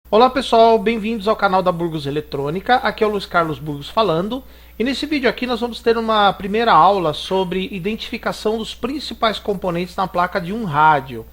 Olá pessoal, bem-vindos ao canal da Burgos Eletrônica, aqui é o Luiz Carlos Burgos falando, e nesse vídeo aqui nós vamos ter uma primeira aula sobre identificação dos principais componentes na placa de um rádio.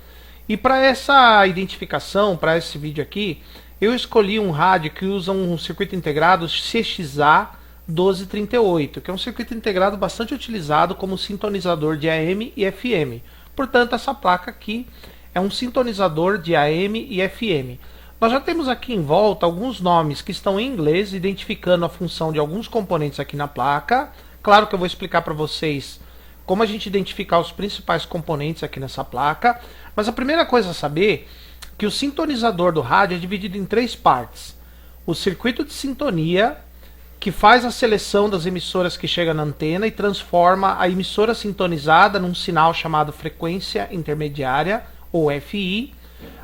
E para essa identificação, para esse vídeo aqui, eu escolhi um rádio que usa um circuito integrado CXA 1238, que é um circuito integrado bastante utilizado como sintonizador de AM e FM. Portanto, essa placa aqui é um sintonizador de AM e FM. Nós já temos aqui em volta alguns nomes que estão em inglês, identificando a função de alguns componentes aqui na placa. Claro que eu vou explicar para vocês como a gente identificar os principais componentes aqui nessa placa. Mas a primeira coisa a saber é que o sintonizador do rádio é dividido em três partes. O circuito de sintonia, que faz a seleção das emissoras que chegam na antena e transforma a emissora sintonizada num sinal chamado frequência intermediária, ou FI.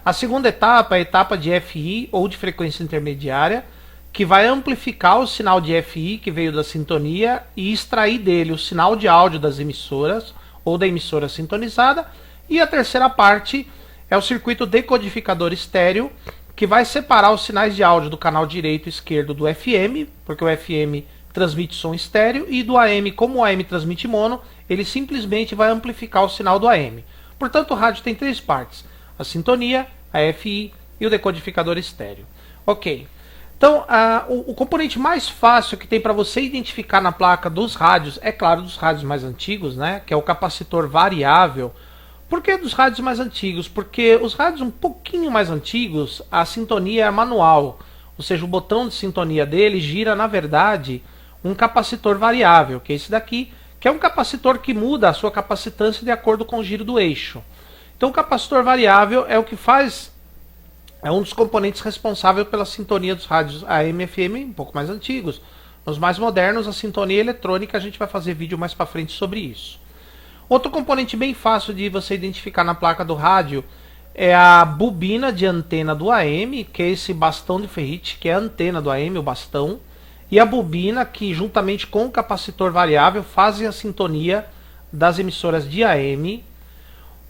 A segunda etapa é a etapa de FI, ou de frequência intermediária, que vai amplificar o sinal de FI que veio da sintonia e extrair dele o sinal de áudio das emissoras, ou da emissora sintonizada. E a terceira parte é o circuito decodificador estéreo, que vai separar os sinais de áudio do canal direito e esquerdo do FM, porque o FM transmite som estéreo, e do AM, como o AM transmite mono, ele simplesmente vai amplificar o sinal do AM. Portanto, o rádio tem três partes: a sintonia, a FI e o decodificador estéreo. Ok. Então, o componente mais fácil que tem para você identificar na placa dos rádios, é claro, dos rádios mais antigos, né, que é o capacitor variável. Por que dos rádios mais antigos? Porque os rádios um pouquinho mais antigos, a sintonia é manual, ou seja, o botão de sintonia dele gira, na verdade, um capacitor variável, que é esse daqui, que é um capacitor que muda a sua capacitância de acordo com o giro do eixo. Então o capacitor variável é o que faz, é um dos componentes responsável pela sintonia dos rádios AM e FM um pouco mais antigos. Nos mais modernos, a sintonia eletrônica, a gente vai fazer vídeo mais para frente sobre isso. Outro componente bem fácil de você identificar na placa do rádio é a bobina de antena do AM, que é esse bastão de ferrite, que é a antena do AM, o bastão, e a bobina que, juntamente com o capacitor variável, fazem a sintonia das emissoras de AM.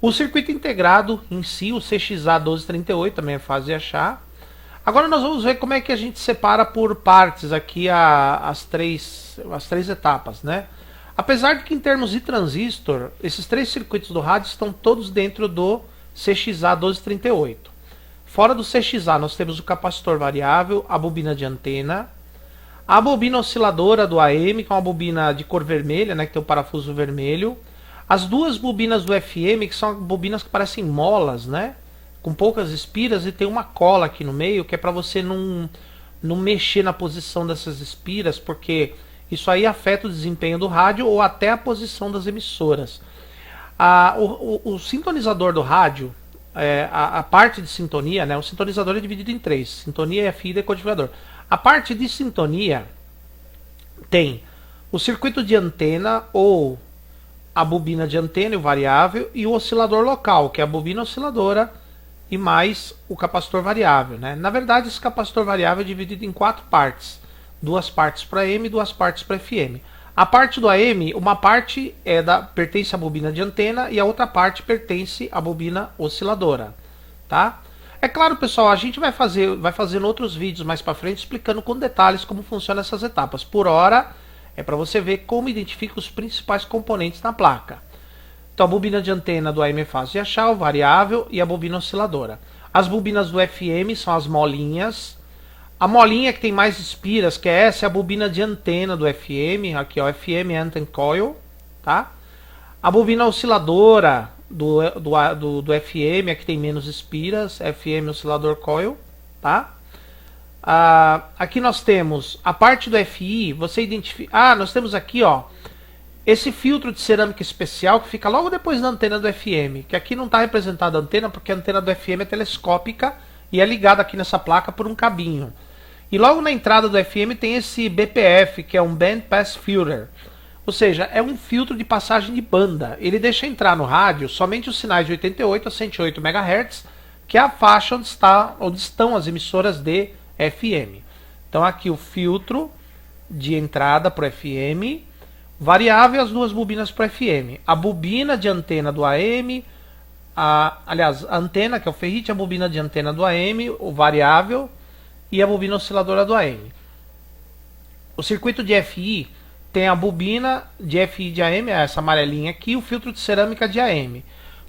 O circuito integrado em si, o CXA 1238, também é fácil de achar. Agora nós vamos ver como é que a gente separa por partes aqui as três etapas, né? Apesar de que em termos de transistor, esses três circuitos do rádio estão todos dentro do CXA 1238. Fora do CXA nós temos o capacitor variável, a bobina de antena, a bobina osciladora do AM, que é uma bobina de cor vermelha, né, que tem o parafuso vermelho. As duas bobinas do FM, que são bobinas que parecem molas, né? Com poucas espiras, e tem uma cola aqui no meio, que é para você não mexer na posição dessas espiras, porque isso aí afeta o desempenho do rádio ou até a posição das emissoras. O sintonizador do rádio, a parte de sintonia, né? O sintonizador é dividido em três: sintonia, FI e decodificador. A parte de sintonia tem o circuito de antena, ou a bobina de antena e o variável, e o oscilador local, que é a bobina osciladora e mais o capacitor variável, né? Na verdade, esse capacitor variável é dividido em quatro partes: duas partes para AM e duas partes para FM. A parte do AM, uma parte pertence à bobina de antena e a outra parte pertence à bobina osciladora, tá? É claro, pessoal, a gente vai fazendo outros vídeos mais para frente explicando com detalhes como funcionam essas etapas. Por hora, é para você ver como identifica os principais componentes na placa. Então, a bobina de antena do AM é fácil de achar, o variável e a bobina osciladora. As bobinas do FM são as molinhas. A molinha que tem mais espiras, que é essa, é a bobina de antena do FM. Aqui, ó, FM Antenna Coil, tá? A bobina osciladora do FM, é que tem menos espiras, FM Oscilador Coil, tá? Aqui nós temos a parte do FI, você identifica. Nós temos aqui, ó, esse filtro de cerâmica especial que fica logo depois da antena do FM, que aqui não está representada a antena, porque a antena do FM é telescópica e é ligada aqui nessa placa por um cabinho. E logo na entrada do FM tem esse BPF, que é um Band Pass Filter, ou seja, é um filtro de passagem de banda. Ele deixa entrar no rádio somente os sinais de 88 a 108 MHz, que é a faixa onde estão as emissoras de FM. Então aqui o filtro de entrada para o FM, variável, as duas bobinas para o FM, a bobina de antena do AM, aliás, a antena, que é o ferrite, a bobina de antena do AM, o variável, e a bobina osciladora do AM. O circuito de FI tem a bobina de FI de AM, essa amarelinha aqui, e o filtro de cerâmica de AM.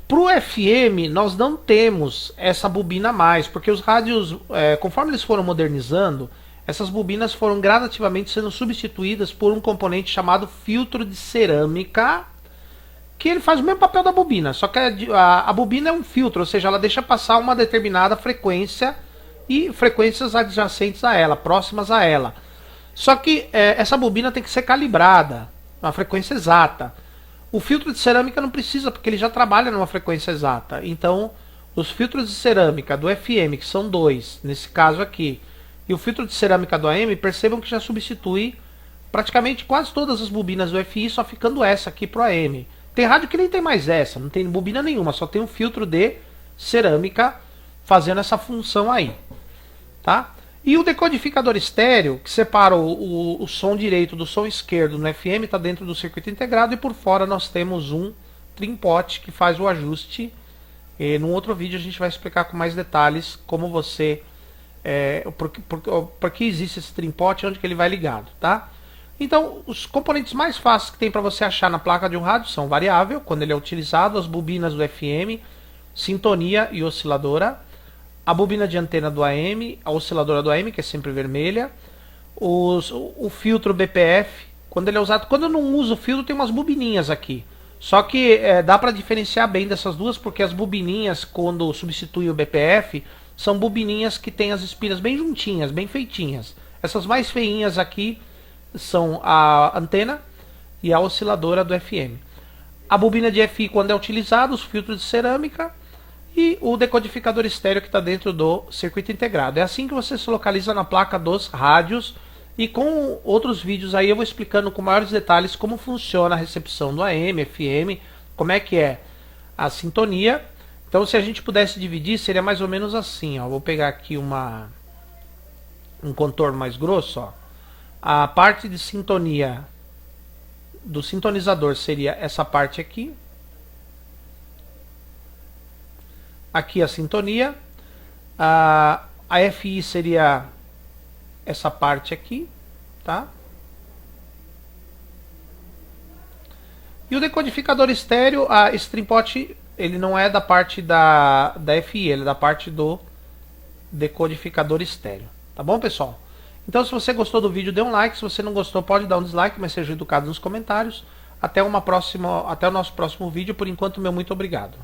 Para o FM, nós não temos essa bobina mais, porque os rádios, conforme eles foram modernizando, essas bobinas foram gradativamente sendo substituídas por um componente chamado filtro de cerâmica, que ele faz o mesmo papel da bobina, só que a bobina é um filtro, ou seja, ela deixa passar uma determinada frequência e frequências adjacentes a ela, próximas a ela. Só que essa bobina tem que ser calibrada, uma frequência exata. O filtro de cerâmica não precisa, porque ele já trabalha numa frequência exata. Então, os filtros de cerâmica do FM, que são dois, nesse caso aqui, e o filtro de cerâmica do AM, percebam que já substitui praticamente quase todas as bobinas do FI, só ficando essa aqui pro AM. Tem rádio que nem tem mais essa, não tem bobina nenhuma, só tem um filtro de cerâmica fazendo essa função aí, tá? E o decodificador estéreo, que separa o som direito do som esquerdo no FM, está dentro do circuito integrado, e por fora nós temos um trim-pot que faz o ajuste. E num outro vídeo a gente vai explicar com mais detalhes como você... por que existe esse trim-pot e onde que ele vai ligado, tá? Então, os componentes mais fáceis que tem para você achar na placa de um rádio são variável, quando ele é utilizado, as bobinas do FM, sintonia e osciladora, a bobina de antena do AM, a osciladora do AM, que é sempre vermelha, o filtro BPF, quando ele é usado, quando eu não uso o filtro, tem umas bobininhas aqui. Só que dá para diferenciar bem dessas duas, porque as bobininhas, quando substitui o BPF, são bobininhas que tem as espiras bem juntinhas, bem feitinhas. Essas mais feinhas aqui são a antena e a osciladora do FM. A bobina de FI, quando é utilizado, os filtros de cerâmica, e o decodificador estéreo que está dentro do circuito integrado. É assim que você se localiza na placa dos rádios, e com outros vídeos aí eu vou explicando com maiores detalhes como funciona a recepção do AM, FM, como é que é a sintonia. Então, se a gente pudesse dividir, seria mais ou menos assim, ó. Vou pegar aqui um contorno mais grosso, ó. A parte de sintonia do sintonizador seria essa parte aqui. Aqui a sintonia, a FI seria essa parte aqui, tá? E o decodificador estéreo, esse trim-pot, ele não é da parte da FI, ele é da parte do decodificador estéreo, tá bom, pessoal? Então, se você gostou do vídeo, dê um like, se você não gostou, pode dar um dislike, mas seja educado nos comentários. Até o nosso próximo vídeo, por enquanto, meu muito obrigado.